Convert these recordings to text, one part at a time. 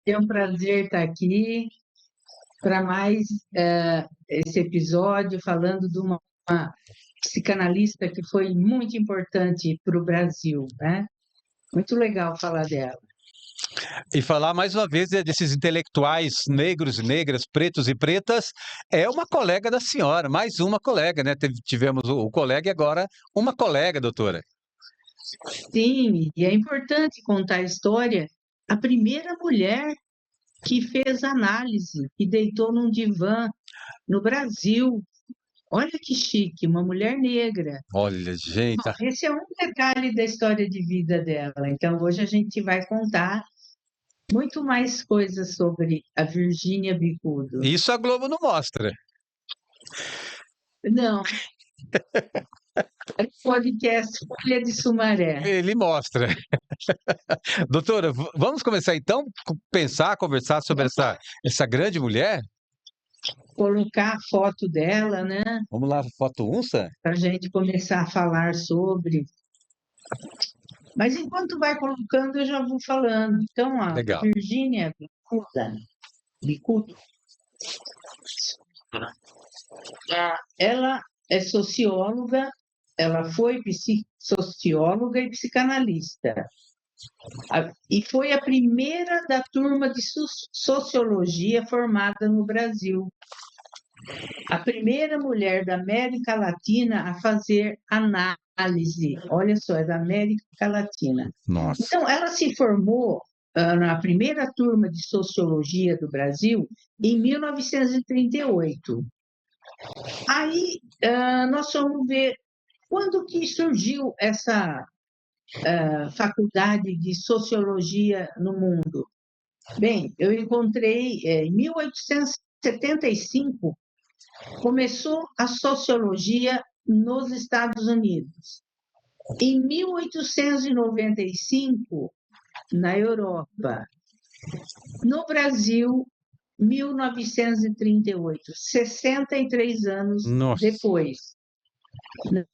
É um prazer estar aqui para mais esse episódio falando de uma psicanalista que foi muito importante para o Brasil, né? Muito legal falar dela. E falar mais uma vez desses intelectuais negros e negras, pretos e pretas, é uma colega da senhora, mais uma colega, né? Tivemos o colega e agora uma colega, doutora. Sim, e é importante contar a história. A primeira mulher que fez análise, que deitou num divã no Brasil. Olha que chique, uma mulher negra. Olha, gente, Bom, esse é um detalhe da história de vida dela. Então, hoje a gente vai contar muito mais coisas sobre a Virgínia Bicudo. isso a Globo não mostra. Não, é o podcast Folha de Sumaré. Ele mostra. Doutora, vamos começar então pensar, conversar sobre essa grande mulher? Colocar a foto dela, né? Vamos lá, foto unça? Para a gente começar a falar sobre. Mas enquanto vai colocando, eu já vou falando. Então, a Legal. Virgínia Bicudo, ela é socióloga, ela foi socióloga e psicanalista. E foi a primeira da turma de sociologia formada no Brasil. A primeira mulher da América Latina a fazer análise. Olha só, é da América Latina. Nossa. Então, ela se formou na primeira turma de sociologia do Brasil em 1938. Aí, nós vamos ver quando que surgiu essa faculdade de sociologia no mundo. Bem, eu encontrei em 1875 começou a sociologia nos Estados Unidos. Em 1895 na Europa. No Brasil, 1938, 63 anos Nossa. depois. Né?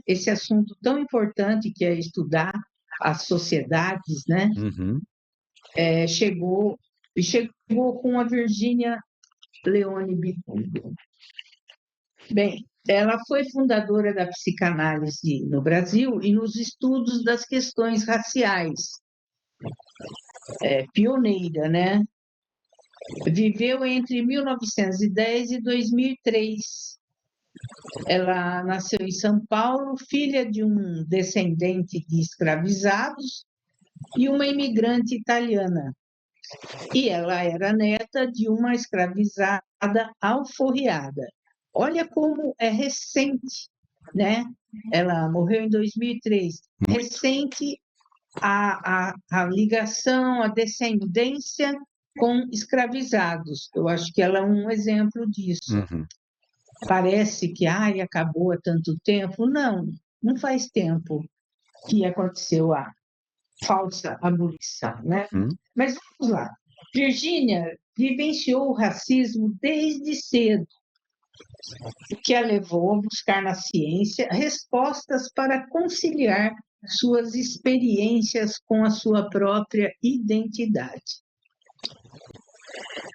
Esse assunto tão importante que é estudar as sociedades, né? Uhum. Chegou com a Virgínia Leone Bicudo. Bem, ela foi fundadora da psicanálise no Brasil e nos estudos das questões raciais. Pioneira, né? Viveu entre 1910 e 2003. Ela nasceu em São Paulo, filha de um descendente de escravizados e uma imigrante italiana. E ela era neta de uma escravizada alforriada. Olha como é recente, né? Ela morreu em 2003. Recente a ligação, a descendência com escravizados. Eu acho que ela é um exemplo disso. Uhum. Parece que acabou há tanto tempo. Não, não faz tempo que aconteceu a falsa abolição, né? Mas vamos lá. Virgínia vivenciou o racismo desde cedo, o que a levou a buscar na ciência respostas para conciliar suas experiências com a sua própria identidade.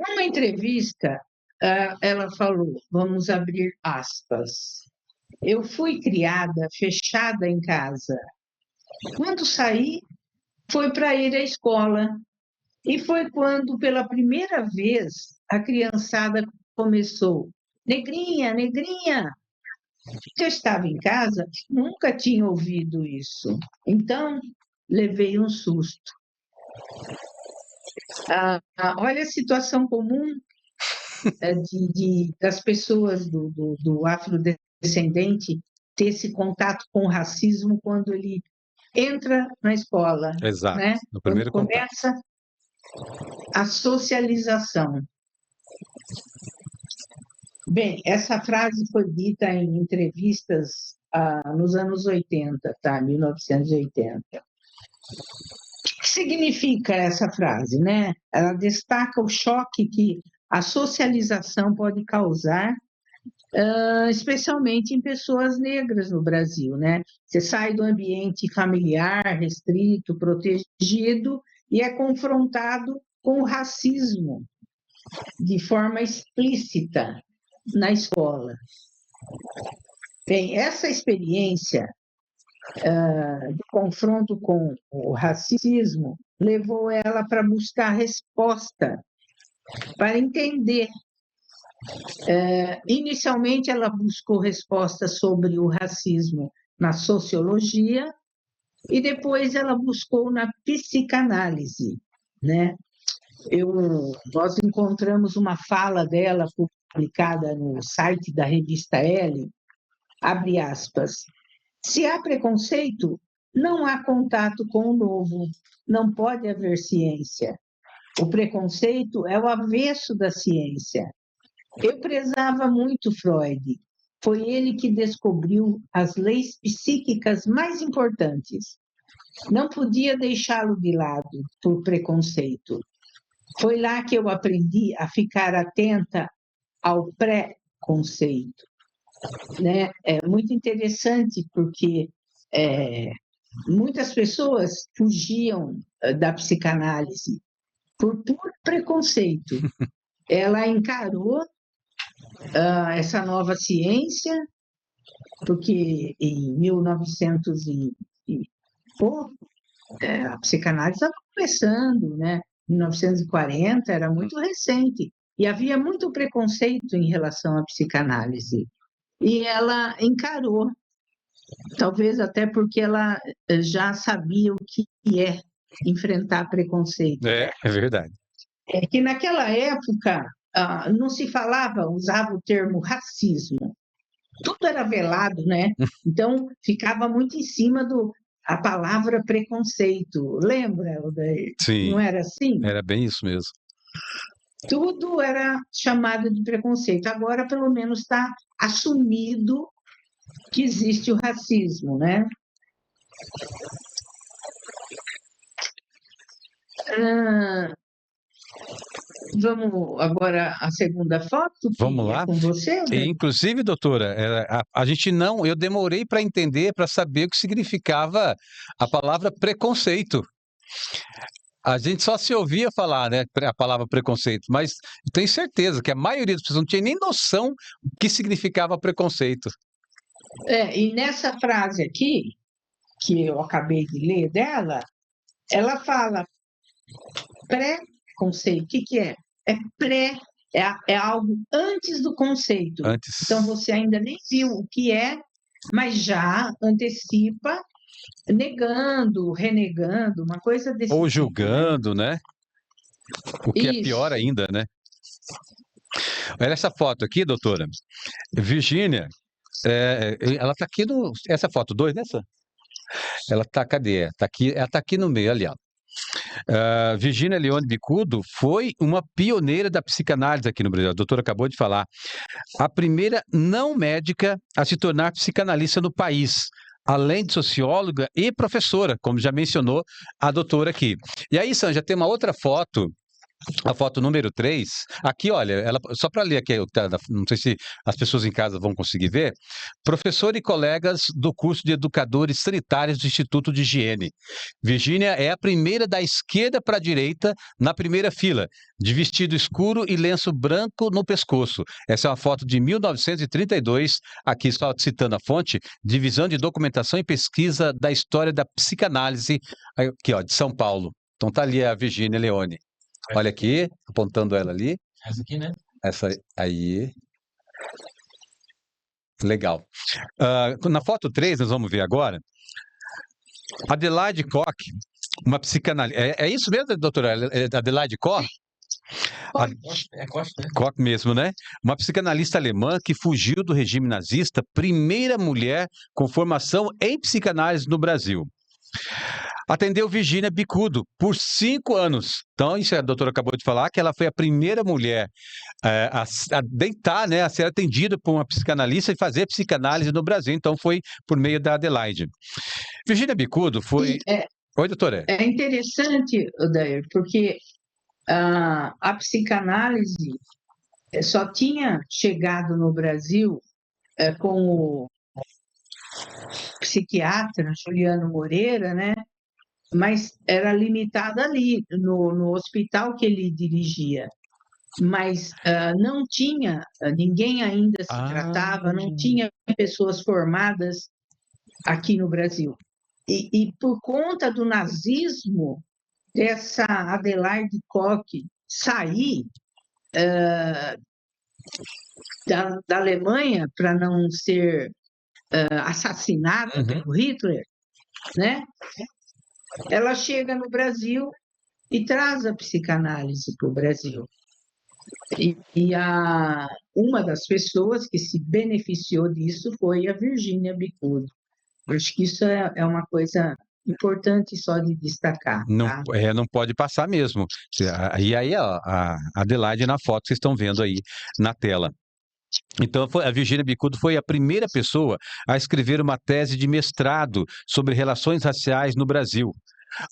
Numa entrevista, ela falou, vamos abrir aspas, eu fui criada fechada em casa. Quando saí, foi para ir à escola. E foi quando, pela primeira vez, a criançada começou, negrinha, negrinha. Eu estava em casa, nunca tinha ouvido isso. Então, levei um susto. Olha a situação comum das pessoas do afrodescendente ter esse contato com o racismo quando ele entra na escola. Exato, né? no Quando primeiro contato. começa a socialização. Bem, essa frase foi dita em entrevistas nos anos 80, tá? 1980. O que significa essa frase, né? Ela destaca o choque que a socialização pode causar, especialmente em pessoas negras no Brasil, né? Você sai do ambiente familiar, restrito, protegido, e é confrontado com o racismo de forma explícita na escola. Bem, essa experiência de confronto com o racismo levou ela para buscar resposta, para entender. Inicialmente, ela buscou resposta sobre o racismo na sociologia e depois ela buscou na psicanálise, né? Nós encontramos uma fala dela publicada no site da revista Elle, abre aspas, se há preconceito, não há contato com o novo, não pode haver ciência. O preconceito é o avesso da ciência. Eu prezava muito Freud. Foi ele que descobriu as leis psíquicas mais importantes. Não podia deixá-lo de lado por preconceito. Foi lá que eu aprendi a ficar atenta ao pré-conceito. Né? É muito interessante porque muitas pessoas fugiam da psicanálise por puro preconceito. Ela encarou essa nova ciência, porque em 1900 e pouco, a psicanálise estava começando, né? 1940 era muito recente, e havia muito preconceito em relação à psicanálise. E ela encarou, talvez até porque ela já sabia o que é enfrentar preconceito. É verdade. É que naquela época não se falava, usava o termo racismo. Tudo era velado, né? Então ficava muito em cima a palavra preconceito. Lembra, Odair? Sim, Não era assim? era bem isso mesmo. Tudo era chamado de preconceito. Agora, pelo menos, está assumido que existe o racismo, né? Vamos agora à segunda foto, Vamos que é lá. com você, E, Odair? inclusive, doutora, a gente não, eu demorei para entender, para saber o que significava a palavra preconceito. A gente só se ouvia falar, né, a palavra preconceito, mas tenho certeza que a maioria das pessoas não tinha nem noção do que significava preconceito. E nessa frase aqui, que eu acabei de ler dela, ela fala pré-conceito. O que é? É pré, é algo antes do conceito. Antes. Então, você ainda nem viu o que é, mas já antecipa negando, renegando, uma coisa desse Ou tipo. julgando, né? O que é pior Isso. ainda, né? Olha essa foto aqui, doutora. Virgínia, ela tá aqui no. Essa foto 2, nessa? Ela tá, cadê? Tá aqui, ela tá aqui no meio, ali, ó. Virgínia Leone Bicudo foi uma pioneira da psicanálise aqui no Brasil. A doutora acabou de falar. A primeira não médica a se tornar psicanalista no país, além de socióloga e professora, como já mencionou a doutora aqui. E aí, Sanja, tem uma outra foto. A foto número 3, aqui, olha, só para ler aqui, não sei se as pessoas em casa vão conseguir ver. Professor e colegas do curso de educadores sanitários do Instituto de Higiene. Virgínia é a primeira da esquerda para a direita, na primeira fila, de vestido escuro e lenço branco no pescoço. Essa é uma foto de 1932, aqui só citando a fonte, Divisão de Documentação e Pesquisa da História da Psicanálise, aqui, ó, de São Paulo. Então tá ali a Virgínia Leone. Olha aqui, apontando ela ali. Essa aqui, né? Essa aí. Legal. Na foto 3, nós vamos ver agora. Adelaide Koch, uma psicanalista. É isso mesmo, doutora? Adelaide Koch? É Costa, né? Koch mesmo, né? Uma psicanalista alemã que fugiu do regime nazista, primeira mulher com formação em psicanálise no Brasil. Atendeu Virgínia Bicudo por 5 anos. Então, isso a doutora acabou de falar, que ela foi a primeira mulher a deitar, né, a ser atendida por uma psicanalista e fazer psicanálise no Brasil. Então, foi por meio da Adelaide. Virgínia Bicudo foi... Oi, doutora. É interessante, Odair, porque a psicanálise só tinha chegado no Brasil com o psiquiatra Juliano Moreira, né? mas era limitada ali, no hospital que ele dirigia. Mas não tinha, ninguém ainda se tratava, não tinha pessoas formadas aqui no Brasil. E por conta do nazismo, dessa Adelaide Koch sair da Alemanha para não ser assassinada pelo Hitler, né? Ela chega no Brasil e traz a psicanálise para o Brasil. Uma das pessoas que se beneficiou disso foi a Virginia Bicudo. Acho que isso é uma coisa importante só de destacar. Não, Tá? não pode passar mesmo. E aí, ó, a Adelaide na foto que vocês estão vendo aí na tela. Então, a Virginia Bicudo foi a primeira pessoa a escrever uma tese de mestrado sobre relações raciais no Brasil,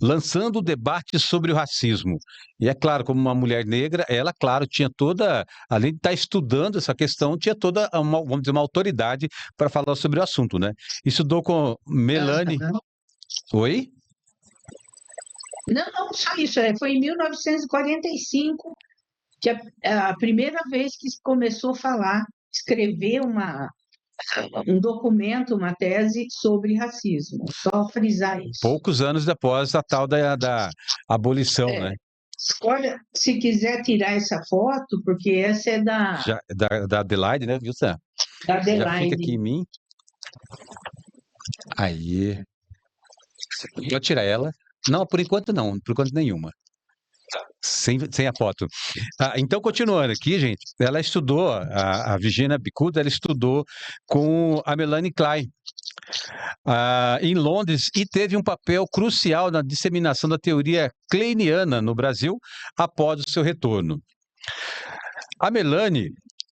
lançando o debate sobre o racismo. E é claro, como uma mulher negra, ela, claro, tinha toda, além de estar estudando essa questão, tinha toda, vamos dizer, uma autoridade para falar sobre o assunto, né? Estudou com Melanie... Oi? Não, só isso. Foi em 1945 que a primeira vez que se começou a falar, escrever um documento, uma tese sobre racismo. Só frisar isso. Poucos anos depois da tal da abolição, né? Olha, se quiser tirar essa foto, porque essa é da Adelaide, né, viu, Sam? Da Adelaide. Já fica aqui em mim. Aí. Vou tirar ela. Não, por enquanto não, por enquanto nenhuma. Sem a foto. Então, continuando aqui, gente, ela estudou, a Virginia Bicudo, ela estudou com a Melanie Klein em Londres e teve um papel crucial na disseminação da teoria kleiniana no Brasil após o seu retorno. A Melanie,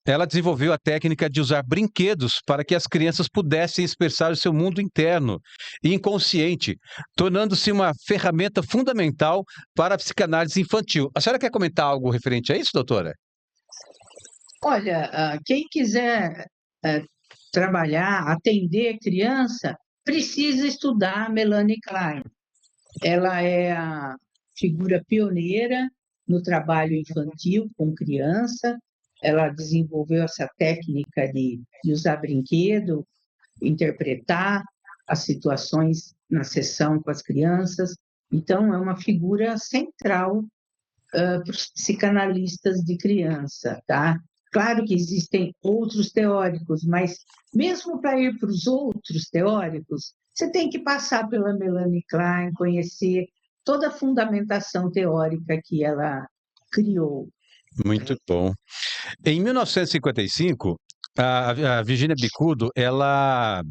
ela desenvolveu a técnica de usar brinquedos para que as crianças pudessem expressar o seu mundo interno e inconsciente, tornando-se uma ferramenta fundamental para a psicanálise infantil. A senhora quer comentar algo referente a isso, doutora? Olha, quem quiser trabalhar, atender criança, precisa estudar a Melanie Klein. Ela é a figura pioneira no trabalho infantil com criança. Ela desenvolveu essa técnica de usar brinquedo, interpretar as situações na sessão com as crianças. Então, é uma figura central para os psicanalistas de criança, tá? Claro que existem outros teóricos, mas mesmo para ir para os outros teóricos, você tem que passar pela Melanie Klein, conhecer toda a fundamentação teórica que ela criou. Muito bom. Em 1955, a Virginia Bicudo, ela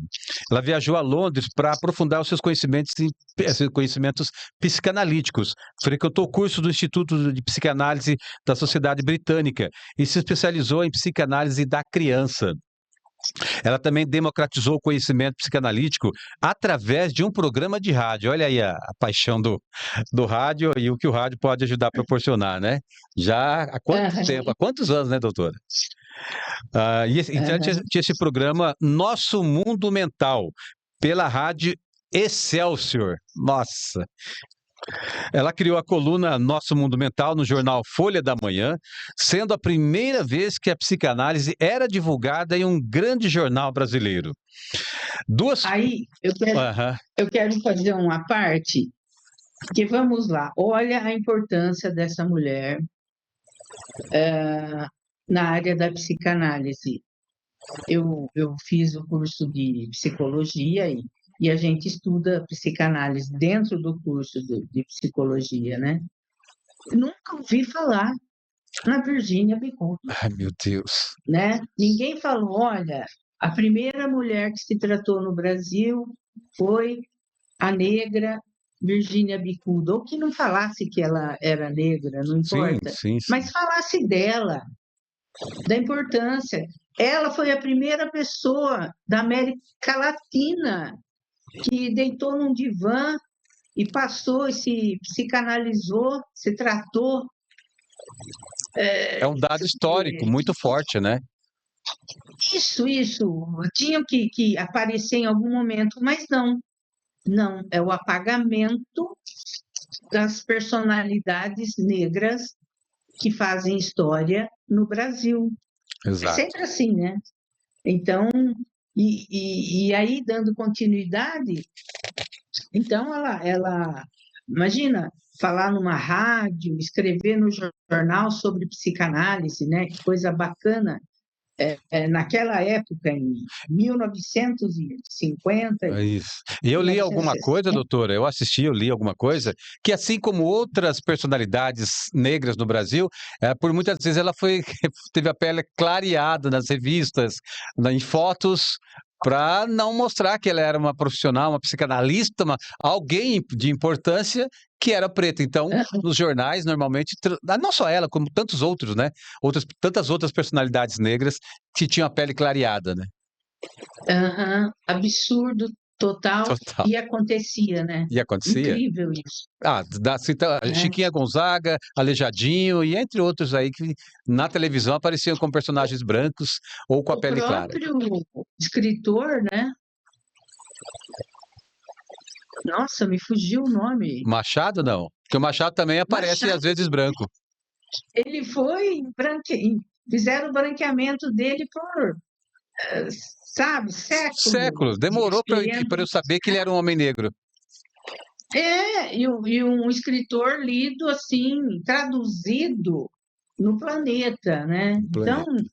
viajou a Londres para aprofundar os seus conhecimentos psicanalíticos. Frequentou o curso do Instituto de Psicanálise da Sociedade Britânica e se especializou em psicanálise da criança. Ela também democratizou o conhecimento psicanalítico através de um programa de rádio. Olha aí a paixão do rádio e o que o rádio pode ajudar a proporcionar, né? Já há quanto tempo? Há quantos anos, né, doutora? Então, tinha esse programa Nosso Mundo Mental, pela rádio Excelsior. Nossa! Ela criou a coluna Nosso Mundo Mental no jornal Folha da Manhã, sendo a primeira vez que a psicanálise era divulgada em um grande jornal brasileiro. Aí, eu quero fazer uma parte, que vamos lá, olha a importância dessa mulher na área da psicanálise. Eu fiz o curso de psicologia e a gente estuda psicanálise dentro do curso de psicologia, né? Nunca ouvi falar na Virginia Bicudo. Ai, meu Deus. Né? Ninguém falou, olha, a primeira mulher que se tratou no Brasil foi a negra Virginia Bicudo. Ou que não falasse que ela era negra, não importa. Sim. Mas falasse dela, da importância. Ela foi a primeira pessoa da América Latina que deitou num divã e passou, se psicanalizou, se tratou. É um dado histórico muito forte, né? Isso. Tinham que aparecer em algum momento, mas não. Não, é o apagamento das personalidades negras que fazem história no Brasil. É Exato. sempre assim, né? Então, e aí, dando continuidade, então imagina, falar numa rádio, escrever no jornal sobre psicanálise, né? Que coisa bacana. Naquela época, em 1950, É isso. E eu li alguma coisa, 1960, doutora, eu li alguma coisa, que assim como outras personalidades negras no Brasil, por muitas vezes ela teve a pele clareada nas revistas, em fotos, para não mostrar que ela era uma profissional, uma psicanalista, alguém de importância que era preta. Então, nos jornais, normalmente, não só ela, como tantos outros, né? Tantas outras personalidades negras que tinham a pele clareada, né? absurdo total, Total. e acontecia, né? E acontecia. Incrível isso, Cita né? Chiquinha Gonzaga, Aleijadinho e entre outros aí que na televisão apareciam como personagens brancos ou com a O pele clara. próprio escritor, né? Nossa, me fugiu o nome. Machado não, porque o Machado também aparece às Machado, vezes branco. ele foi fizeram o branqueamento dele por, sabe, séculos Séculos, demorou para querendo. eu saber que ele era um homem negro. E um escritor lido assim, traduzido no planeta, né? No Então, planeta.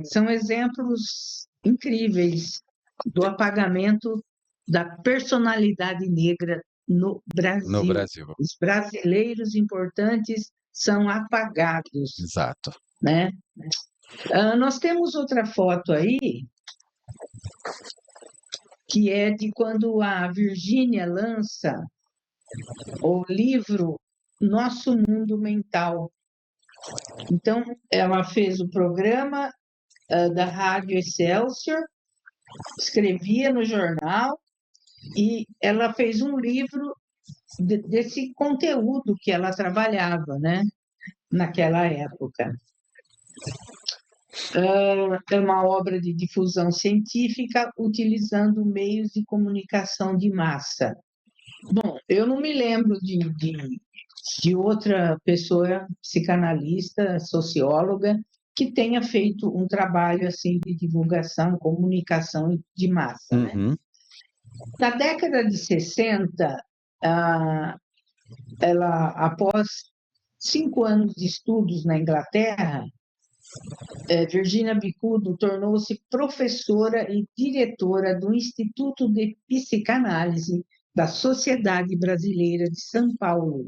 são exemplos incríveis do apagamento da personalidade negra no No Brasil. Brasil. Os brasileiros importantes são apagados, Exato. né? Nós temos outra foto aí, que é de quando a Virgínia lança o livro Nosso Mundo Mental. Então, ela fez o programa da Rádio Excelsior, escrevia no jornal, e ela fez um livro desse conteúdo que ela trabalhava, né, naquela época. É uma obra de difusão científica utilizando meios de comunicação de massa. Bom, eu não me lembro de outra pessoa psicanalista, socióloga, que tenha feito um trabalho assim de divulgação, comunicação de massa, né? Uhum. Na década de 60, ela, após 5 anos de estudos na Inglaterra, Virginia Bicudo tornou-se professora e diretora do Instituto de Psicanálise da Sociedade Brasileira de São Paulo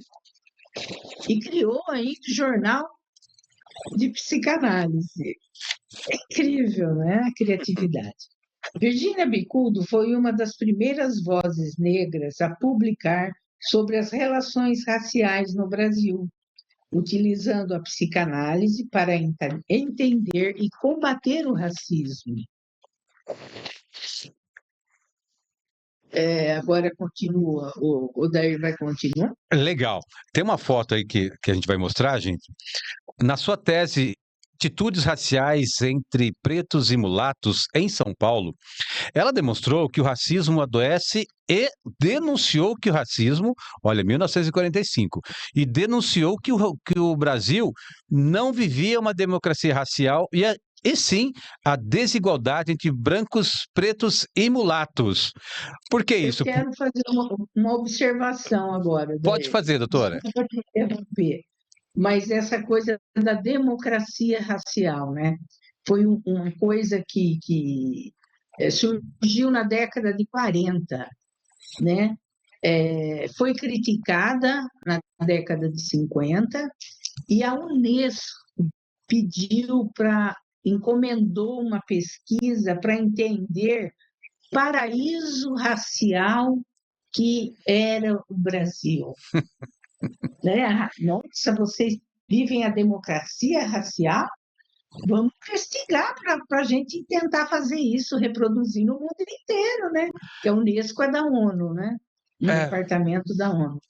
e criou ainda o Jornal de Psicanálise. É incrível, né? A criatividade. Virginia Bicudo foi uma das primeiras vozes negras a publicar sobre as relações raciais no Brasil, utilizando a psicanálise para entender e combater o racismo. Agora continua, o Dair vai continuar? Legal. Tem uma foto aí que a gente vai mostrar, gente. Na sua tese Atitudes Raciais entre Pretos e Mulatos em São Paulo, ela demonstrou que o racismo adoece e denunciou que o racismo, olha, 1945, e denunciou que o Brasil não vivia uma democracia racial e sim a desigualdade entre brancos, pretos e mulatos. Por que Eu isso? quero fazer uma observação agora, Pode Dair. fazer, doutora. Desculpa te interromper, mas essa coisa da democracia racial, né? Foi uma coisa que surgiu na década de 40, né? Foi criticada na década de 50 e a Unesco encomendou uma pesquisa para entender paraíso racial que era o Brasil. Né? Nossa, vocês vivem a democracia racial? Vamos investigar para a gente tentar fazer isso, reproduzir no mundo inteiro, né? Que a Unesco é da ONU, né? Um departamento da ONU.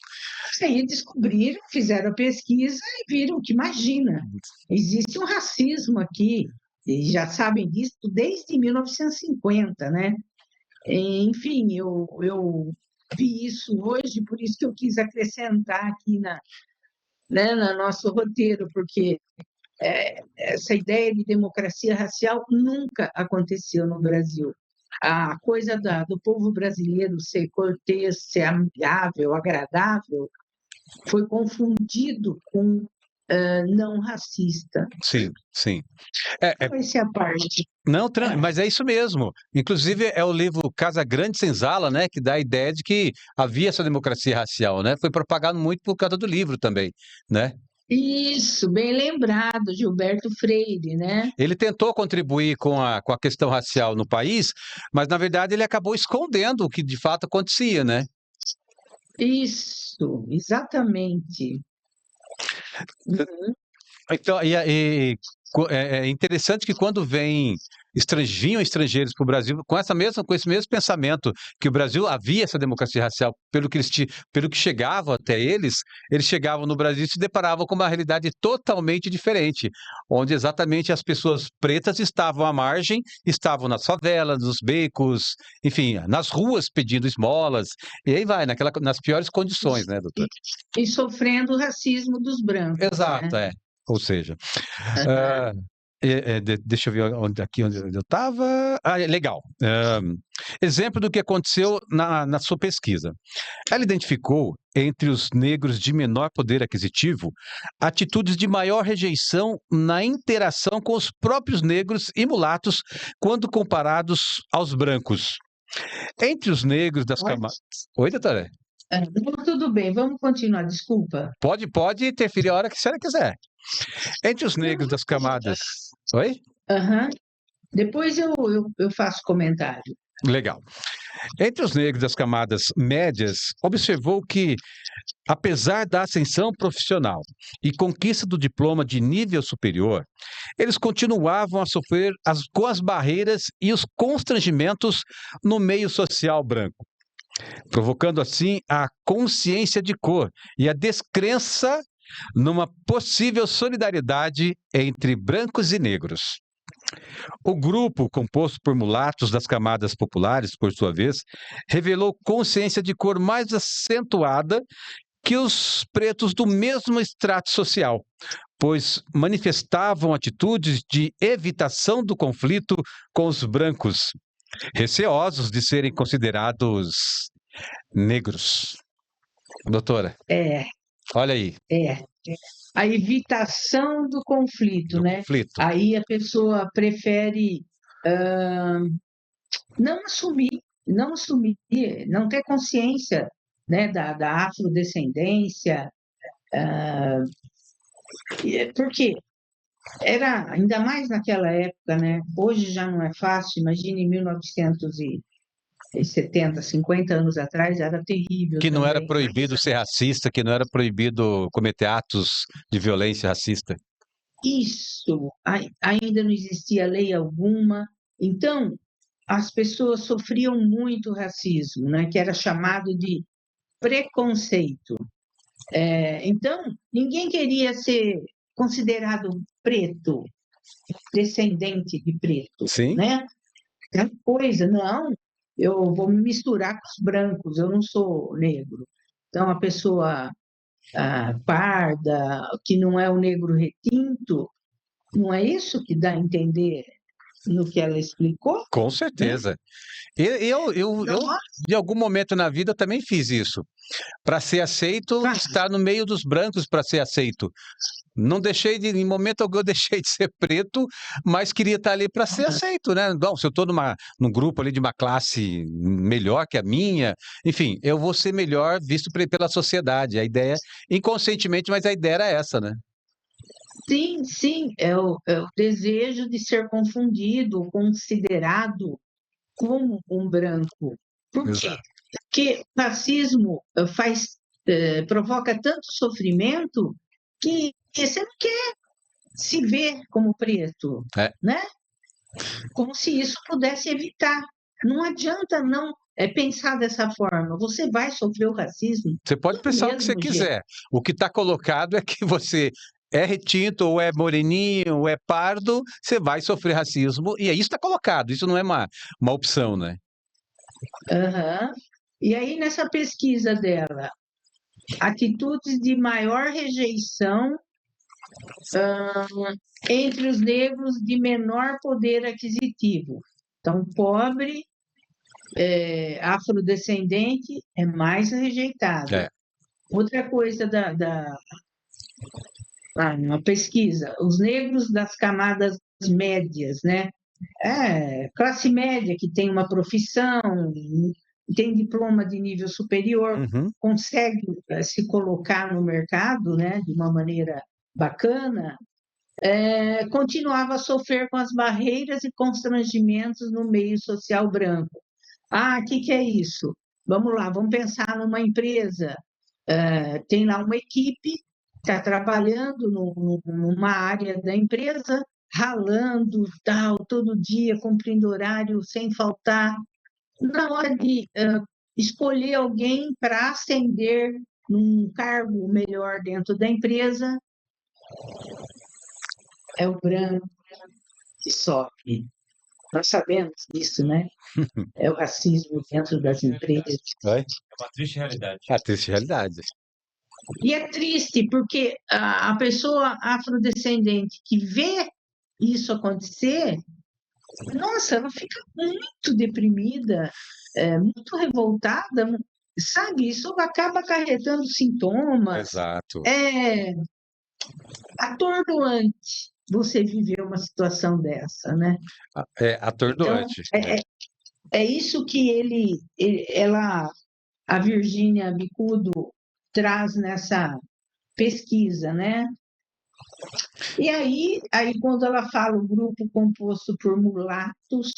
Aí descobriram, fizeram a pesquisa e viram que, imagina, existe um racismo aqui, e já sabem disso desde 1950, né? Enfim, eu vi isso hoje, por isso que eu quis acrescentar aqui no nosso roteiro, porque essa ideia de democracia racial nunca aconteceu no Brasil. A coisa do povo brasileiro ser cortês, ser amigável, agradável, foi confundido com não racista. Sim, sim. Essa é a parte. Não, mas é isso mesmo. Inclusive, é o livro Casa Grande Senzala, né, que dá a ideia de que havia essa democracia racial, né? Foi propagado muito por causa do livro também, né? Isso, bem lembrado, Gilberto Freire, né? Ele tentou contribuir com a questão racial no país, mas na verdade ele acabou escondendo o que de fato acontecia, né? Isso, exatamente. Uhum. Então, é interessante que quando vinham estrangeiros para o Brasil com esse mesmo pensamento que o Brasil havia essa democracia racial, pelo que chegava até eles chegavam no Brasil e se deparavam com uma realidade totalmente diferente, onde exatamente as pessoas pretas estavam à margem, estavam nas favelas, nos becos, enfim, nas ruas pedindo esmolas, e aí vai, nas piores condições, né, doutor? E sofrendo o racismo dos brancos. Exato, né? Ou seja, ah, deixa eu ver onde eu estava. Legal. Exemplo do que aconteceu na sua pesquisa. Ela identificou, entre os negros de menor poder aquisitivo, atitudes de maior rejeição na interação com os próprios negros e mulatos quando comparados aos brancos. Entre os negros das camadas. Oi, doutora? Tudo bem, vamos continuar, desculpa. Pode interferir a hora que a senhora quiser. Entre os negros das camadas. Oi? Uhum. Depois eu faço comentário. Legal. Entre os negros das camadas médias, observou que, apesar da ascensão profissional e conquista do diploma de nível superior, eles continuavam a sofrer com as barreiras e os constrangimentos no meio social branco, provocando assim a consciência de cor e a descrença numa possível solidariedade entre brancos e negros. O grupo, composto por mulatos das camadas populares, por sua vez, revelou consciência de cor mais acentuada que os pretos do mesmo extrato social, pois manifestavam atitudes de evitação do conflito com os brancos, receosos de serem considerados negros. Doutora, É, olha aí, é. A evitação do conflito, do né? conflito. Aí a pessoa prefere não assumir, não ter consciência, né, da afrodescendência. Porque era, ainda mais naquela época, né? Hoje já não é fácil, imagine em 1970, 50 anos atrás, era terrível Que não era também. proibido ser racista, que não era proibido cometer atos de violência racista. Isso, ainda não existia lei alguma. Então, as pessoas sofriam muito racismo, né? Que era chamado de preconceito. Então, ninguém queria ser considerado preto, descendente de preto, Sim, né? Aquela coisa, não, eu vou me misturar com os brancos, eu não sou negro. Então, a pessoa parda, que não é o negro retinto, não é isso que dá a entender no que ela explicou? com Né? certeza. Eu, de algum momento na vida, também fiz isso. Para ser aceito, estar no meio dos brancos para ser aceito. Não deixei em momento algum eu deixei de ser preto, mas queria estar ali para ser aceito, né? Bom, se eu estou num grupo ali de uma classe melhor que a minha, enfim, eu vou ser melhor visto pela sociedade. A ideia, inconscientemente, mas a ideia era essa, né? Sim, sim, é o desejo de ser confundido, considerado como um branco. Por quê? Exato. Porque o racismo provoca tanto sofrimento que você não quer se ver como preto, É. né? Como se isso pudesse evitar. Não adianta não pensar dessa forma. Você vai sofrer o racismo Você pode do pensar o que você mesmo jeito. quiser. O que está colocado é que você é retinto, ou é moreninho, ou é pardo, você vai sofrer racismo, e isso está colocado, isso não é uma opção, né? Aham. E aí, nessa pesquisa dela, atitudes de maior rejeição entre os negros de menor poder aquisitivo. Então, pobre, afrodescendente é mais rejeitado. É. Outra coisa na pesquisa, os negros das camadas médias, né? Classe média que tem uma profissão, tem diploma de nível superior, Uhum. consegue se colocar no mercado, né, de uma maneira bacana, continuava a sofrer com as barreiras e constrangimentos no meio social branco. Ah, o que é isso? Vamos lá, vamos pensar numa empresa. Tem lá uma equipe, está trabalhando numa área da empresa, ralando, tal, todo dia, cumprindo horário, sem faltar. Na hora de escolher alguém para ascender num cargo melhor dentro da empresa, é o branco que sofre. Nós sabemos disso, né? É o racismo dentro das empresas. Oi? É uma triste realidade. A triste realidade. E é triste porque a pessoa afrodescendente que vê isso acontecer, nossa, ela fica muito deprimida, muito revoltada, sabe? Isso acaba acarretando sintomas, Exato. é atordoante você viver uma situação dessa, né? É Então, atordoante. é isso que a Virgínia Bicudo traz nessa pesquisa, né? E aí quando ela fala o grupo composto por mulatos,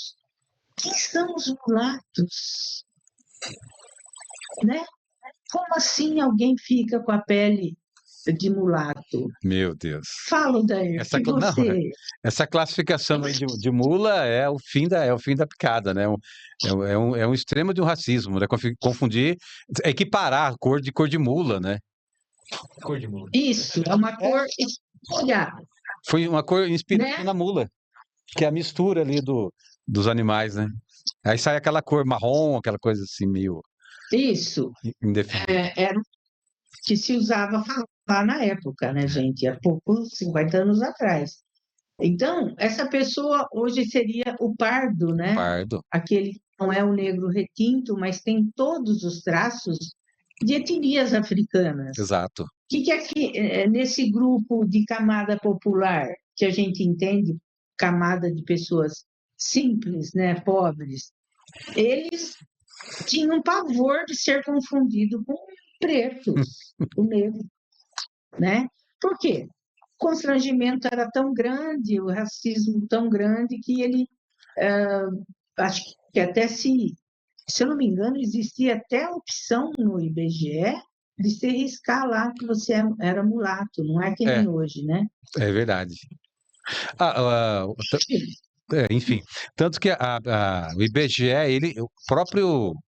quem são os mulatos? Né? Como assim alguém fica com a pele de mulato? Meu Deus. Fala, Dair, Essa, que não, você... essa classificação aí de mula é o fim da picada, né? É um extremo de um racismo, né? Confundir, equiparar cor de mula, né? Cor de mula. Isso, é uma É, cor espolhada, foi uma cor inspirada né? na mula, que é a mistura ali dos animais, né? Aí sai aquela cor marrom, aquela coisa assim, meio Isso, indefinida. era o que se usava falar na época, né, gente? Há poucos 50 anos atrás. Então, essa pessoa hoje seria o pardo, né? Pardo, Aquele que não é o negro retinto, mas tem todos os traços de etnias africanas. exato. Que é que nesse grupo de camada popular, que a gente entende, camada de pessoas simples, né, pobres, eles tinham pavor de ser confundido com pretos, com negros, né? Por quê? O constrangimento era tão grande, o racismo tão grande que ele, acho que até se eu não me engano, existia até a opção no IBGE de se riscar lá que você era mulato, não é que É, nem hoje, né? é verdade. Ah, enfim, tanto que o IBGE,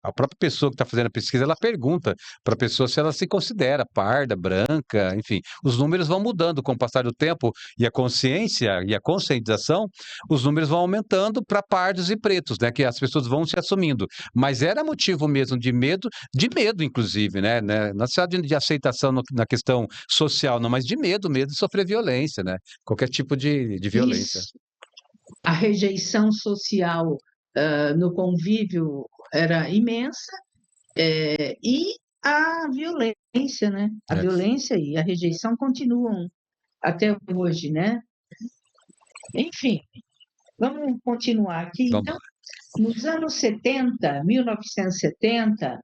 a própria pessoa que está fazendo a pesquisa, ela pergunta para a pessoa se ela se considera parda, branca, enfim, os números vão mudando com o passar do tempo e a consciência e a conscientização, os números vão aumentando para pardos e pretos, né, que as pessoas vão se assumindo, mas era motivo mesmo de medo inclusive, né, não só de aceitação na questão social, não, mas de medo de sofrer violência, né, qualquer tipo de violência. Isso, a rejeição social no convívio era imensa, e a violência, né? A É. violência e a rejeição continuam até hoje, né? Enfim, vamos continuar aqui. Vamos Então, lá. nos anos 70, 1970,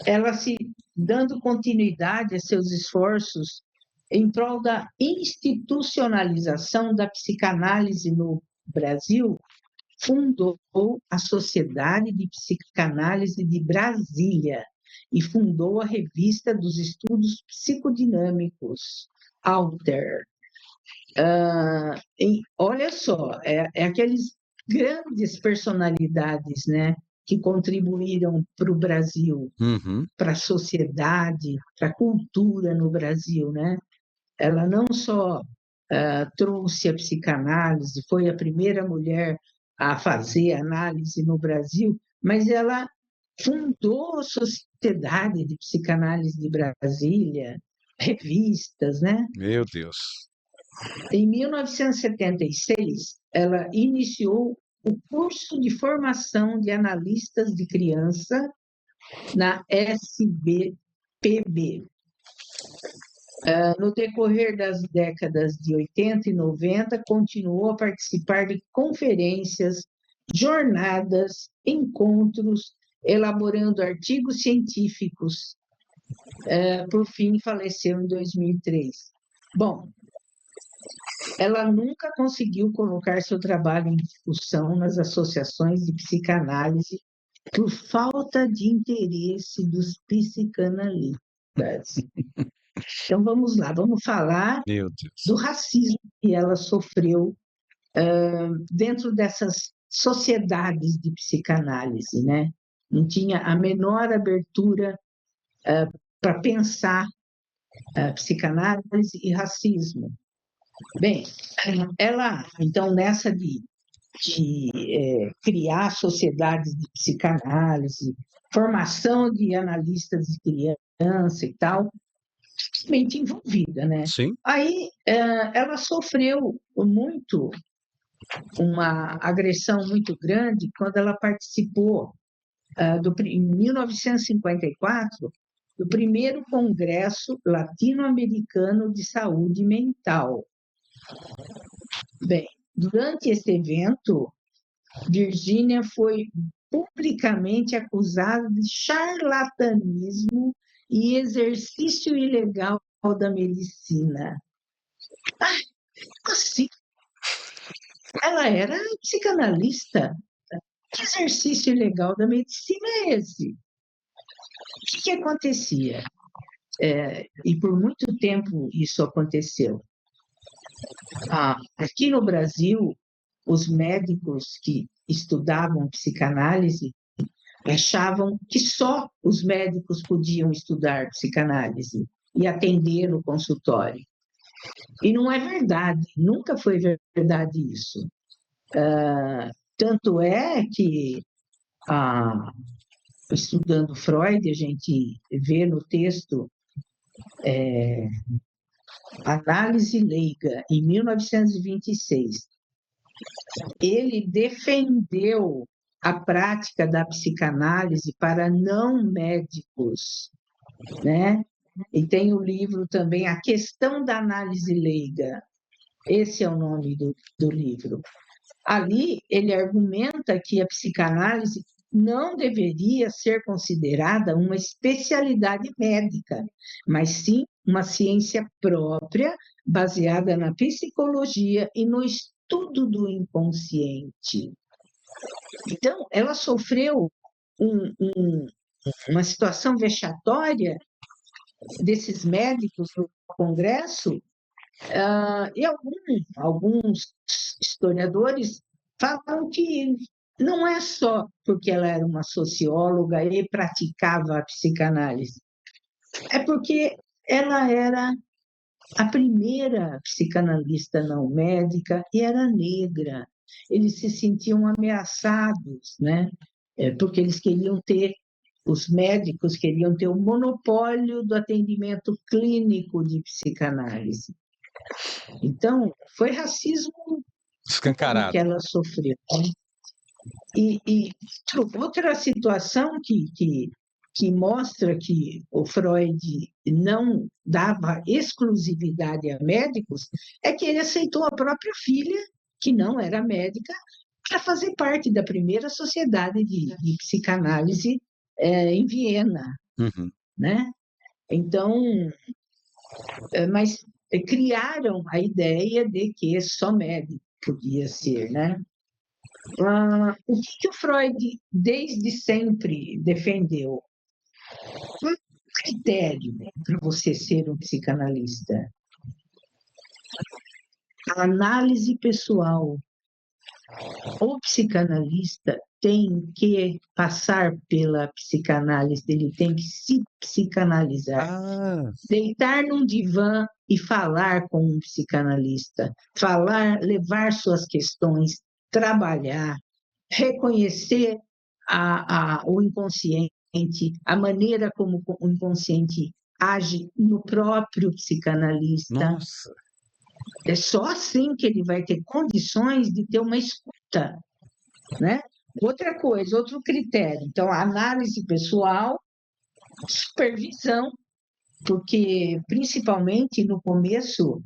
ela se dando continuidade a seus esforços em prol da institucionalização da psicanálise no Brasil, fundou a Sociedade de Psicanálise de Brasília e fundou a Revista dos Estudos Psicodinâmicos, Alter. Olha só, aqueles grandes personalidades, né, que contribuíram para o Brasil, Uhum. para a sociedade, para a cultura no Brasil, né? Ela não só trouxe a psicanálise, foi a primeira mulher a fazer análise no Brasil, mas ela fundou a Sociedade de Psicanálise de Brasília, revistas, né? Meu Deus. Em 1976, ela iniciou o curso de formação de analistas de criança na SBPB. No decorrer das décadas de 80 e 90, continuou a participar de conferências, jornadas, encontros, elaborando artigos científicos. Por fim, faleceu em 2003. Bom, ela nunca conseguiu colocar seu trabalho em discussão nas associações de psicanálise por falta de interesse dos psicanalistas. Então, vamos lá, vamos falar Meu Deus. do racismo que ela sofreu dentro dessas sociedades de psicanálise, né? Não tinha a menor abertura para pensar psicanálise e racismo. Bem, ela, então, nessa de criar sociedades de psicanálise, formação de analistas de criança e tal, mente envolvida, né? Sim. Aí ela sofreu muito uma agressão muito grande quando ela participou em 1954 do primeiro Congresso Latino-Americano de Saúde Mental. Bem, durante esse evento, Virgínia foi publicamente acusada de charlatanismo e exercício ilegal da medicina. Assim, ela era psicanalista. Que exercício ilegal da medicina é esse? O que acontecia? E por muito tempo isso aconteceu. Aqui no Brasil, os médicos que estudavam psicanálise achavam que só os médicos podiam estudar psicanálise e atender no consultório. E não é verdade, nunca foi verdade isso. Tanto é que, estudando Freud, a gente vê no texto Análise Leiga, em 1926. Ele defendeu a prática da psicanálise para não médicos, né? E tem o livro também, A Questão da Análise Leiga. Esse é o nome do livro. Ali, ele argumenta que a psicanálise não deveria ser considerada uma especialidade médica, mas sim uma ciência própria, baseada na psicologia e no estudo do inconsciente. Então, ela sofreu uma situação vexatória desses médicos no Congresso, e alguns historiadores falam que não é só porque ela era uma socióloga e praticava a psicanálise, é porque ela era a primeira psicanalista não médica e era negra. Eles se sentiam ameaçados, né? Porque os médicos queriam ter o monopólio do atendimento clínico de psicanálise. Então, foi racismo Escancarado. que ela sofreu. E outra situação que mostra que o Freud não dava exclusividade a médicos é que ele aceitou a própria filha, que não era médica, para fazer parte da primeira sociedade de psicanálise em Viena, né? Então, mas criaram a ideia de que só médico podia ser, né? O que o Freud desde sempre defendeu? Qual é o critério para você ser um psicanalista? A análise pessoal. O psicanalista tem que passar pela psicanálise, ele tem que se psicanalizar. Deitar num divã e falar com um psicanalista, levar suas questões, trabalhar, reconhecer o inconsciente, a maneira como o inconsciente age no próprio psicanalista. Nossa. É só assim que ele vai ter condições de ter uma escuta, né? Outra coisa, outro critério. Então, análise pessoal, supervisão, porque principalmente no começo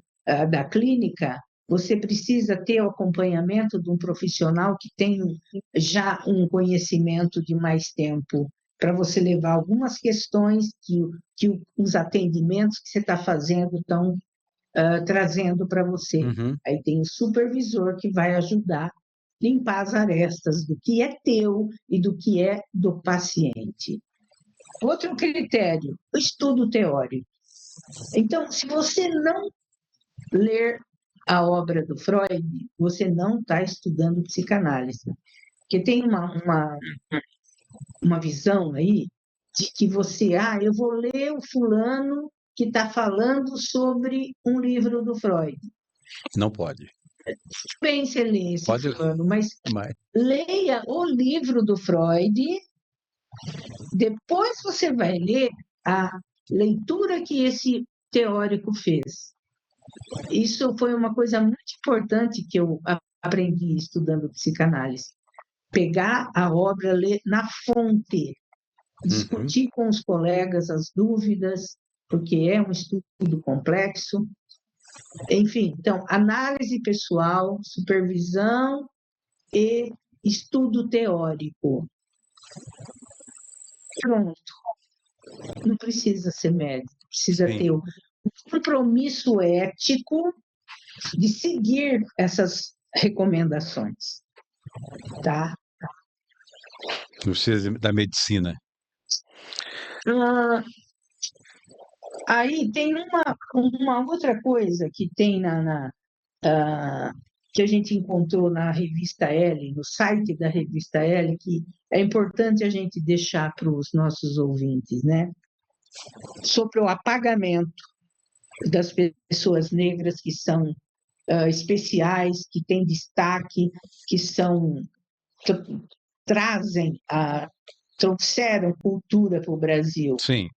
da clínica, você precisa ter o acompanhamento de um profissional que tem já um conhecimento de mais tempo, para você levar algumas questões que os atendimentos que você está fazendo estão trazendo para você. Uhum. Aí tem o supervisor que vai ajudar a limpar as arestas do que é teu e do que é do paciente. Outro critério, o estudo teórico. Então, se você não ler a obra do Freud, você não está estudando psicanálise. Porque tem uma visão aí de que eu vou ler o fulano que está falando sobre um livro do Freud. Não pode. Bem, você lê esse Pode ler. fulano, mas Mas... leia o livro do Freud, depois você vai ler a leitura que esse teórico fez. Isso foi uma coisa muito importante que eu aprendi estudando psicanálise. Pegar a obra, ler na fonte, discutir com os colegas as dúvidas, porque é um estudo complexo. Enfim, então, análise pessoal, supervisão e estudo teórico. Pronto. Não precisa ser médico, precisa Sim. ter um compromisso ético de seguir essas recomendações, tá? Não precisa da medicina. Aí tem uma outra coisa que tem que a gente encontrou na revista L, no site da revista L, que é importante a gente deixar para os nossos ouvintes, né? Sobre o apagamento das pessoas negras que são especiais, que têm destaque, que trouxeram cultura para o Brasil, Sim.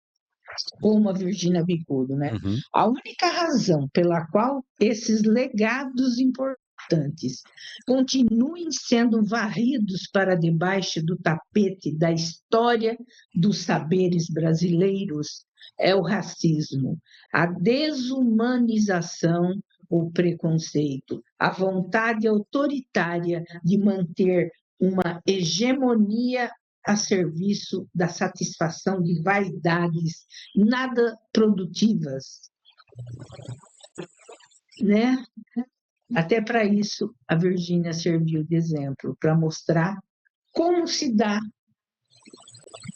como a Virgínia Bicudo, né? Uhum. A única razão pela qual esses legados importantes continuem sendo varridos para debaixo do tapete da história dos saberes brasileiros é o racismo, a desumanização, o preconceito, a vontade autoritária de manter uma hegemonia a serviço da satisfação de vaidades nada produtivas, né? Até para isso a Virgínia serviu de exemplo, para mostrar como se dá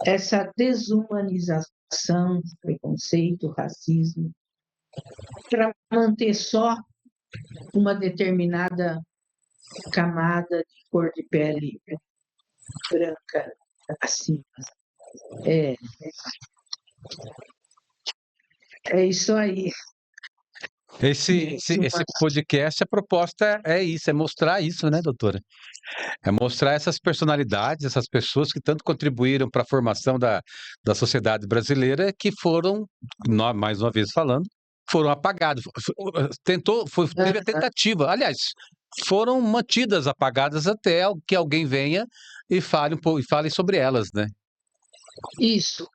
essa desumanização, preconceito, racismo, para manter só uma determinada camada de cor de pele branca acima. É isso aí. Esse podcast, a proposta é isso, é mostrar isso, né, doutora? É mostrar essas personalidades, essas pessoas que tanto contribuíram para a formação da sociedade brasileira, que foram, mais uma vez falando, foram apagados. Teve a tentativa, aliás, foram mantidas apagadas até que alguém venha e fale sobre elas, né? Isso.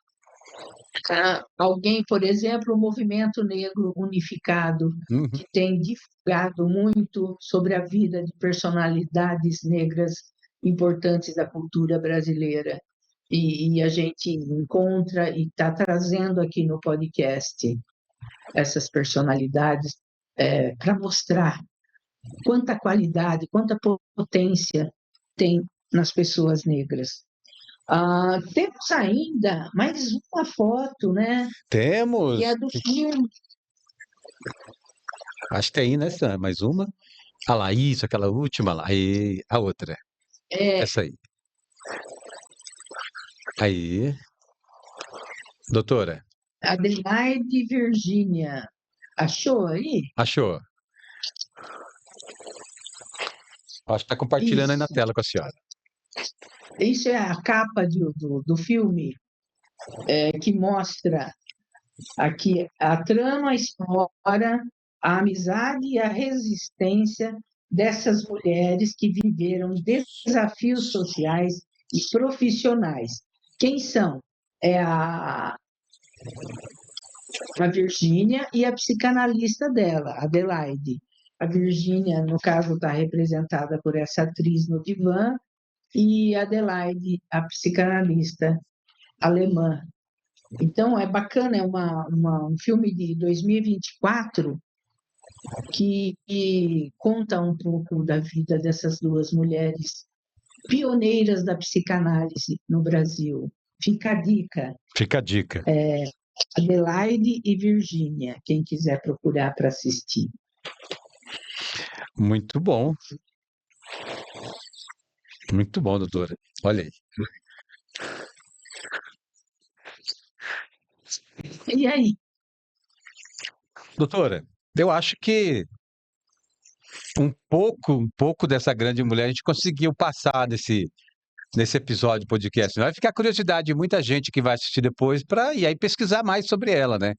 Alguém, por exemplo, o Movimento Negro Unificado, Uhum. que tem divulgado muito sobre a vida de personalidades negras importantes da cultura brasileira. E a gente encontra e está trazendo aqui no podcast essas personalidades para mostrar quanta qualidade, quanta potência tem nas pessoas negras. Temos ainda mais uma foto, né? Temos. Que é do filme. Acho que tem, né, Sam? Mais uma. Ah lá, isso, aquela última lá. E a outra. Essa aí. Aí. Doutora. Adelaide Virgínia. Achou aí? Achou. Acho que está compartilhando aí na Isso, tela com a senhora. isso é a capa do filme, que mostra aqui a trama, a história, a amizade e a resistência dessas mulheres que viveram desafios sociais e profissionais. Quem são? É a Virgínia e a psicanalista dela, Adelaide. A Virgínia, no caso, está representada por essa atriz no divã, e Adelaide, a psicanalista alemã. Então, é bacana, é um filme de 2024 que conta um pouco da vida dessas duas mulheres pioneiras da psicanálise no Brasil. Fica a dica, Fica a dica. Adelaide e Virgínia, quem quiser procurar para assistir. Muito bom. Muito bom, doutora. Olha aí. E aí? Doutora, eu acho que um pouco dessa grande mulher a gente conseguiu passar nesse episódio de podcast. Vai ficar curiosidade de muita gente que vai assistir depois para ir aí pesquisar mais sobre ela, né?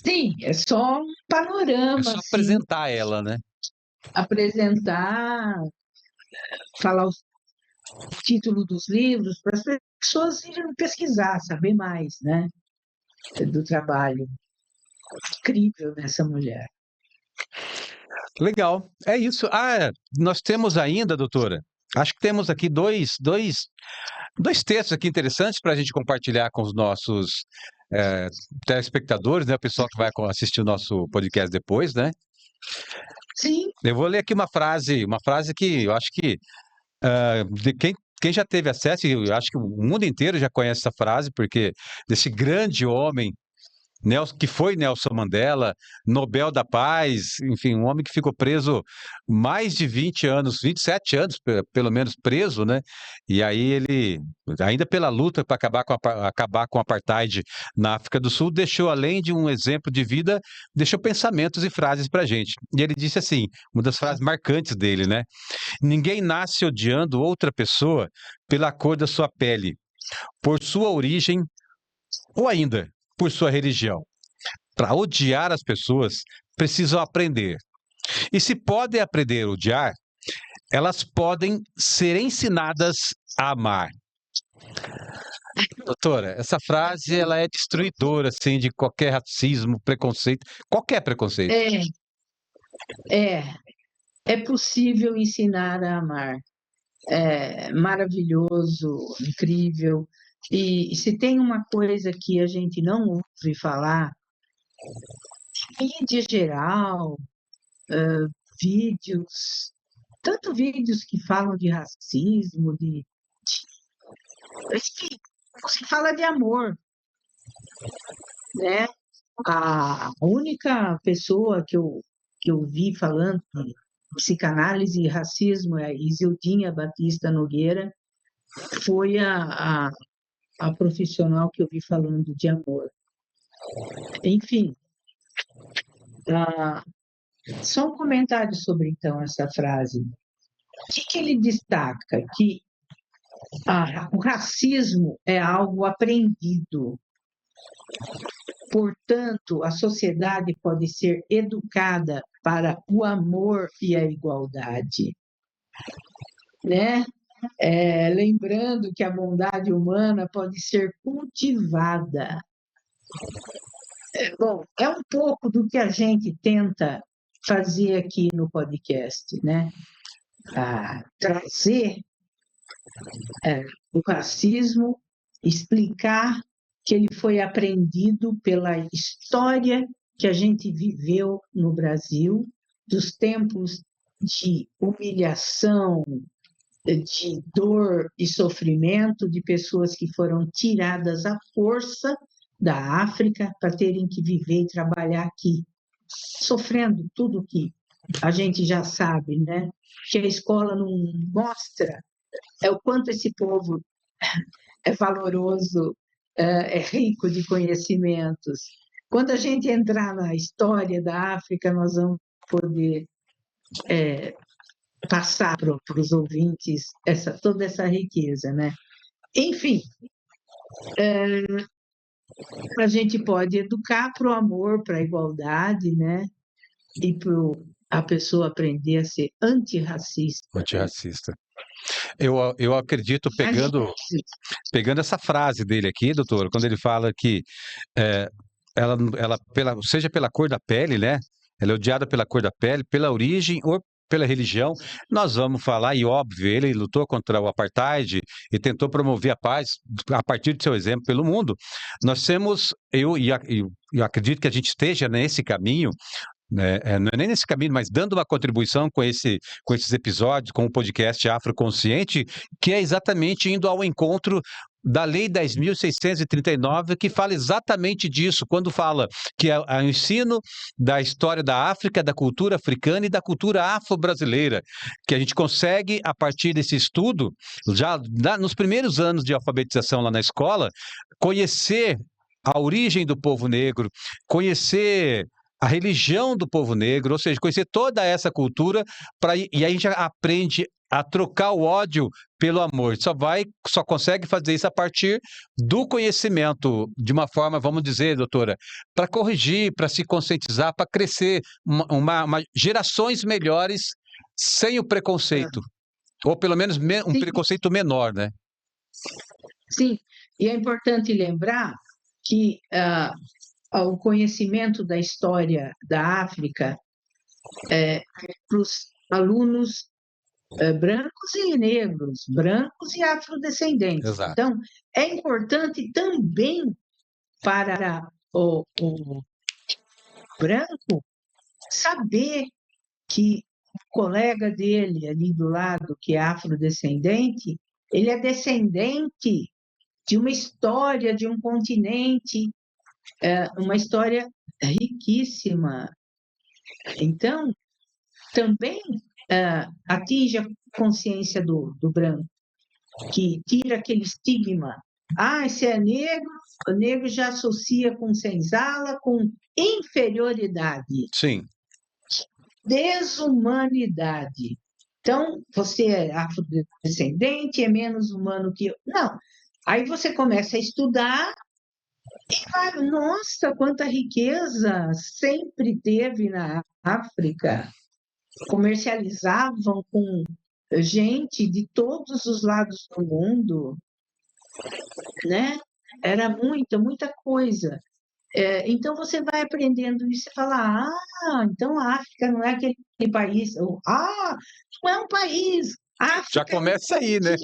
Sim, é só um É panorama, só assim, apresentar ela, né? apresentar, falar o título dos livros, para as pessoas irem pesquisar, saber mais, né, do trabalho incrível dessa mulher. Legal. É isso. Nós temos ainda, doutora, acho que temos aqui dois textos aqui interessantes para a gente compartilhar com os nossos telespectadores, né? O pessoal que vai assistir o nosso podcast depois, né? Sim, Eu vou ler aqui uma frase que eu acho que de quem já teve acesso, e eu acho que o mundo inteiro já conhece essa frase, porque desse grande homem que foi Nelson Mandela, Nobel da Paz, enfim, um homem que ficou preso mais de 20 anos, 27 anos, pelo menos preso, né? E aí ele, ainda pela luta para acabar com o apartheid na África do Sul, deixou, além de um exemplo de vida, deixou pensamentos e frases para gente. E ele disse assim, uma das frases marcantes dele, né? Ninguém nasce odiando outra pessoa pela cor da sua pele, por sua origem ou ainda por sua religião. Para odiar as pessoas, precisam aprender. E se podem aprender a odiar, elas podem ser ensinadas a amar. Doutora, essa frase ela é destruidora assim de qualquer racismo, preconceito, qualquer preconceito. é, é, é possível ensinar a amar. É maravilhoso, incrível. E se tem uma coisa que a gente não ouve falar, mídia geral, vídeos, tanto vídeos que falam de racismo, enfim, não se fala de amor, né? A única pessoa que eu vi falando de psicanálise e racismo é a Isildinha Batista Nogueira, foi a profissional que eu vi falando de amor. Enfim, ah, só um comentário sobre, então, essa frase. O que ele destaca? Que o racismo é algo aprendido. Portanto, a sociedade pode ser educada para o amor e a igualdade, né? Lembrando que a bondade humana pode ser cultivada. Bom, é um pouco do que a gente tenta fazer aqui no podcast, né? Trazer o racismo, explicar que ele foi aprendido pela história que a gente viveu no Brasil, dos tempos de humilhação, de dor e sofrimento de pessoas que foram tiradas à força da África para terem que viver e trabalhar aqui, sofrendo tudo que a gente já sabe, né? Que a escola não mostra o quanto esse povo é valoroso, é rico de conhecimentos. Quando a gente entrar na história da África, nós vamos poder passar para os ouvintes toda essa riqueza, né? Enfim, a gente pode educar para o amor, para a igualdade, né? E para a pessoa aprender a ser antirracista. Antirracista. Eu acredito, pegando essa frase dele aqui, doutor, quando ele fala que seja pela cor da pele, né? Ela é odiada pela cor da pele, pela origem ou pela religião. Nós vamos falar, e óbvio, ele lutou contra o apartheid e tentou promover a paz a partir do seu exemplo pelo mundo. Nós temos, eu acredito que a gente esteja nesse caminho, né, não é nem nesse caminho, mas dando uma contribuição com esses episódios, com o podcast Afroconsciente, que é exatamente indo ao encontro da Lei 10.639, que fala exatamente disso, quando fala que é o ensino da história da África, da cultura africana e da cultura afro-brasileira, que a gente consegue, a partir desse estudo, já nos primeiros anos de alfabetização lá na escola, conhecer a origem do povo negro, conhecer a religião do povo negro, ou seja, conhecer toda essa cultura, e aí a gente aprende a trocar o ódio pelo amor. Só consegue fazer isso a partir do conhecimento, de uma forma, vamos dizer, doutora, para corrigir, para se conscientizar, para crescer gerações melhores sem o preconceito, ou pelo menos um preconceito menor, né? Sim, e é importante lembrar que o conhecimento da história da África para os alunos brancos e negros, brancos e afrodescendentes. Exato. Então, é importante também para o branco saber que o colega dele ali do lado, que é afrodescendente, ele é descendente de uma história, de um continente, uma história riquíssima. Então, também atinge a consciência do branco, que tira aquele estigma. Esse é negro, o negro já associa com senzala, com inferioridade. Sim. Desumanidade. Então, você é afrodescendente, é menos humano que eu. Não. Aí você começa a estudar e vai, nossa, quanta riqueza sempre teve na África. Comercializavam com gente de todos os lados do mundo, né? Era muita coisa. Então você vai aprendendo isso e fala, então a África não é aquele país, não é um país, a África já começa aí, né?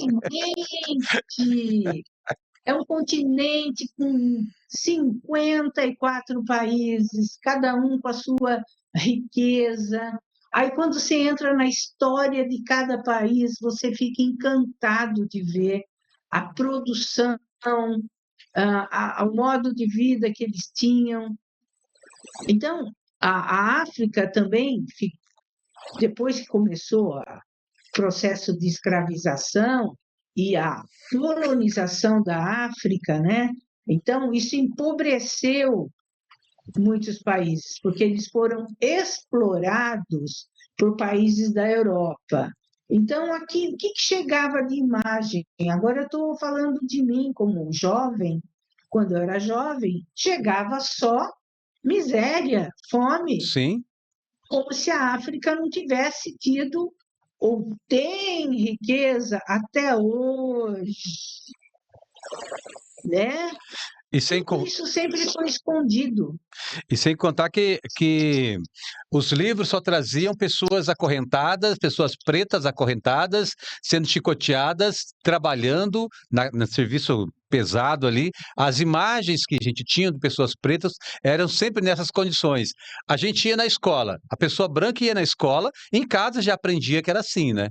É um continente com 54 países, cada um com a sua riqueza. Aí, quando você entra na história de cada país, você fica encantado de ver a produção, o modo de vida que eles tinham. Então, a África também, depois que começou o processo de escravização e a colonização da África, né? Então, isso empobreceu muitos países, porque eles foram explorados por países da Europa. Então, aqui, o que chegava de imagem? Agora eu estou falando de mim como jovem. Quando eu era jovem, chegava só miséria, fome. Sim. Como se a África não tivesse tido ou tem riqueza até hoje, né? Isso sempre foi escondido. E sem contar que os livros só traziam pessoas acorrentadas, pessoas pretas acorrentadas, sendo chicoteadas, trabalhando no serviço pesado ali. As imagens que a gente tinha de pessoas pretas eram sempre nessas condições. A gente ia na escola, a pessoa branca ia na escola, em casa já aprendia que era assim, né?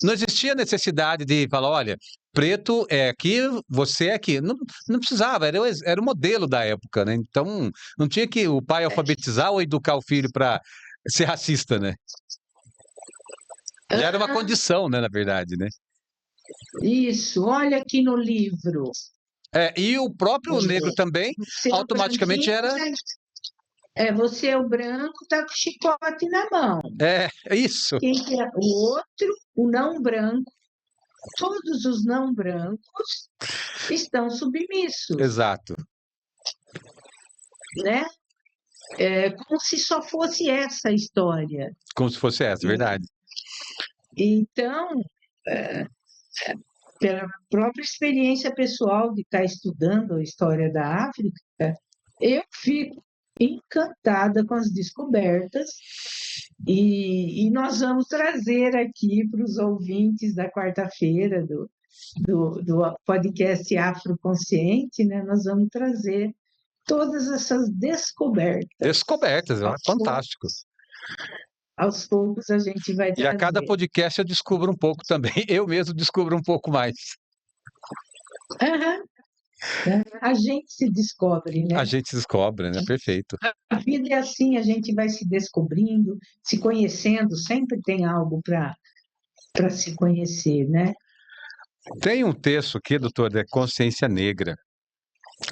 Não existia necessidade de falar, olha, preto é aqui, você é aqui. Não precisava, era o modelo da época, né? Então, não tinha que o pai alfabetizar ou educar o filho para ser racista, né? Já era uma condição, né, na verdade, né? Isso, olha aqui no livro. E o próprio negro também, automaticamente era... Você é o branco, tá com o chicote na mão. É isso, Quem que é o outro, o não branco, todos os não brancos estão submissos, exato. né? Como se só fosse essa a história. Como se fosse essa, E, verdade. então, pela própria experiência pessoal de estar estudando a história da África, eu fico encantada com as descobertas e nós vamos trazer aqui para os ouvintes da quarta-feira do podcast Afroconsciente, né? Nós vamos trazer todas essas descobertas. Descobertas, ó, fantástico. Aos poucos a gente vai E a cada trazer. podcast eu descubro um pouco também. Eu mesmo descubro um pouco mais. Aham. A gente se descobre, A né? gente descobre, né? Perfeito. A vida é assim, a gente vai se descobrindo, se conhecendo, sempre tem algo para se conhecer, né? Tem um texto aqui, doutor, da consciência negra.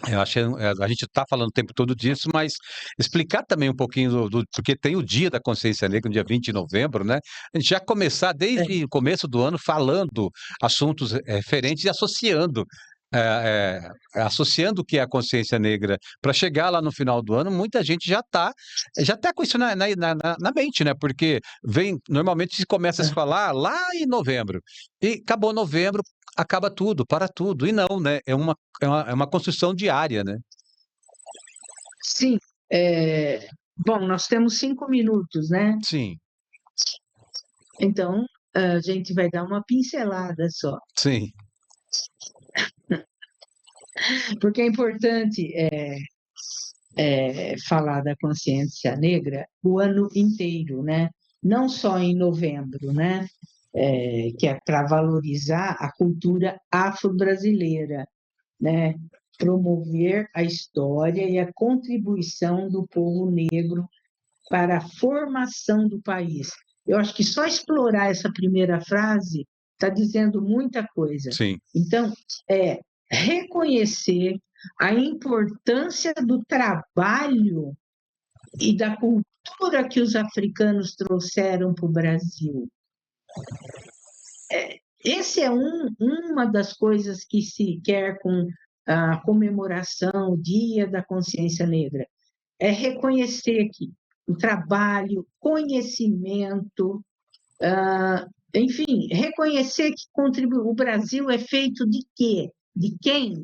Eu achei, a gente está falando o tempo todo disso, mas explicar também um pouquinho porque tem o Dia da Consciência Negra, no dia 20 de novembro, né? A gente já começar É, desde o começo do ano falando assuntos referentes e associando. Associando o que é a consciência negra para chegar lá no final do ano, muita gente já tá com isso na mente, né? Porque normalmente se começa a se é. falar lá em novembro e acabou novembro, acaba tudo, para tudo. E não, né? É uma construção diária, né? Sim. Bom, nós temos 5 minutos, né? Sim, Então, a gente vai dar uma pincelada só, sim, porque é importante falar da consciência negra o ano inteiro, né? Não só em novembro, né? Que é para valorizar a cultura afro-brasileira, né? Promover a história e a contribuição do povo negro para a formação do país. Eu acho que só explorar essa primeira frase está dizendo muita coisa. sim. Então, reconhecer a importância do trabalho e da cultura que os africanos trouxeram para o Brasil. Essa é uma das coisas que se quer com a comemoração, o Dia da Consciência Negra, é reconhecer que o trabalho, conhecimento, enfim, reconhecer que o Brasil é feito de quê? De quem?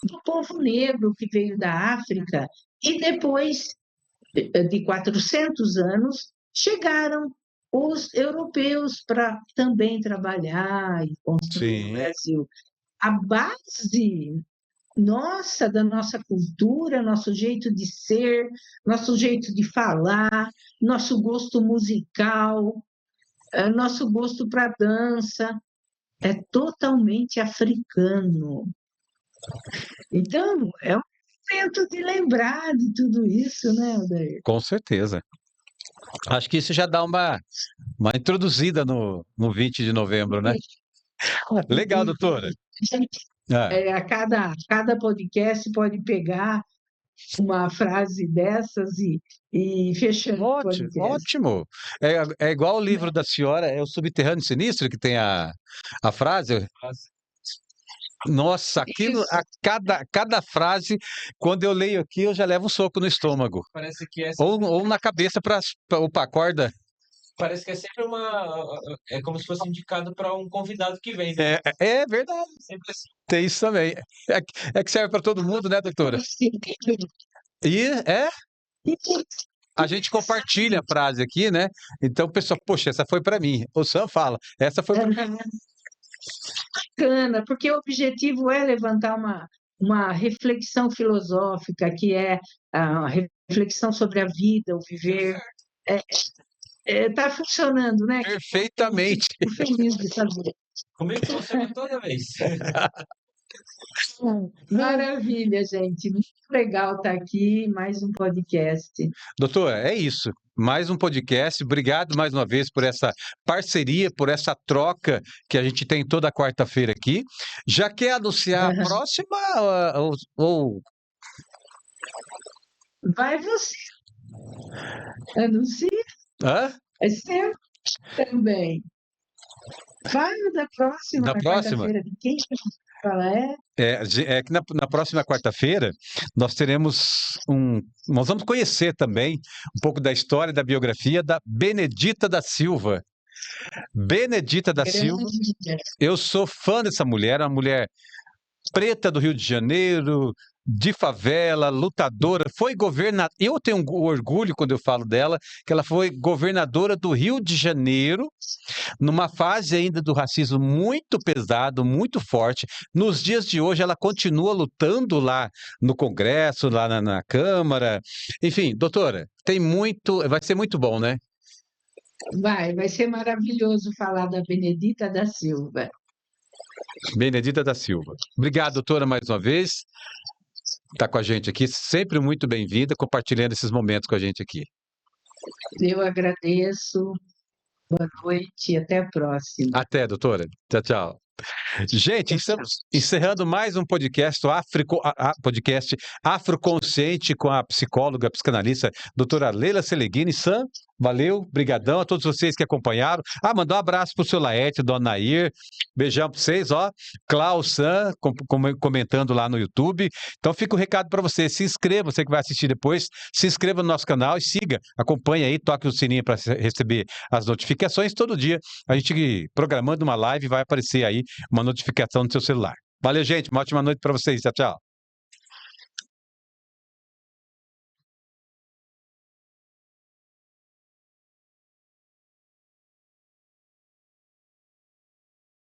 Do povo negro que veio da África e depois de 400 anos chegaram os europeus para também trabalhar e construir o Sim, Brasil. A base da nossa cultura, nosso jeito de ser, nosso jeito de falar, nosso gosto musical, nosso gosto para dança, é totalmente africano. Então, é um momento de lembrar de tudo isso, né, Odair? com certeza. Acho que isso já dá uma introduzida no 20 de novembro, né? Legal, doutora. Ah, A cada podcast pode pegar uma frase dessas e fechando o ótimo, podcast. ótimo. É igual o livro da senhora, é o Subterrâneo Sinistro, que tem a frase. Mas Nossa, aquilo, Isso. cada frase, quando eu leio aqui, eu já levo um soco no estômago. parece que é, Ou na cabeça opa, acorda. parece que é sempre é como se fosse indicado para um convidado que vem, né? É verdade, Sempre assim. tem isso também. É que serve para todo mundo, né, doutora? Sim. E E por a gente compartilha a frase aqui, né? Então o pessoal, poxa, essa foi para mim. O Sam fala, essa foi para mim. bacana, porque o objetivo é levantar uma reflexão filosófica, que é a reflexão sobre a vida, o viver. Está funcionando, né? Eu Perfeitamente. fico feliz de saber. Comigo funciona toda vez. Maravilha, gente. Muito legal estar aqui, mais um podcast. Doutor, é isso. Mais um podcast. Obrigado mais uma vez por essa parceria, por essa troca que a gente tem toda quarta-feira aqui. Já quer anunciar a próxima ou Vai você, anuncia, Hã? é seu também. Vai no da próxima, Da na próxima? quarta-feira, de quem que a gente fala? É que na próxima quarta-feira nós teremos nós vamos conhecer também um pouco da história e da biografia da Benedita da Silva. Benedita da Silva, Grande. eu sou fã dessa mulher, uma mulher preta do Rio de Janeiro, de favela, lutadora, foi governadora. Eu tenho um orgulho quando eu falo dela, que ela foi governadora do Rio de Janeiro, numa fase ainda do racismo muito pesado, muito forte. Nos dias de hoje, ela continua lutando lá no Congresso, lá na Câmara. Enfim, doutora, tem muito. Vai ser muito bom, né? Vai ser maravilhoso falar da Benedita da Silva. Benedita da Silva. Obrigado, doutora, mais uma vez. Está com a gente aqui, sempre muito bem-vinda, compartilhando esses momentos com a gente aqui. Eu agradeço. Boa noite e até a próxima. Até, doutora. Tchau, tchau. Gente, estamos encerrando mais um podcast, podcast Afroconsciente com a psicóloga, psicanalista, doutora Leila Seleghini. Sam, valeu, brigadão a todos vocês que acompanharam. Mandar um abraço pro seu Laerte, dona Nair, beijão para vocês, ó. Klaus, Sam, comentando lá no YouTube. Então fica o recado para você, se inscreva, você que vai assistir depois, se inscreva no nosso canal e siga, acompanhe aí, toque o sininho para receber as notificações. Todo dia a gente programando uma live vai aparecer aí uma notificação no seu celular. Valeu, gente. Uma ótima noite para vocês. Tchau, tchau.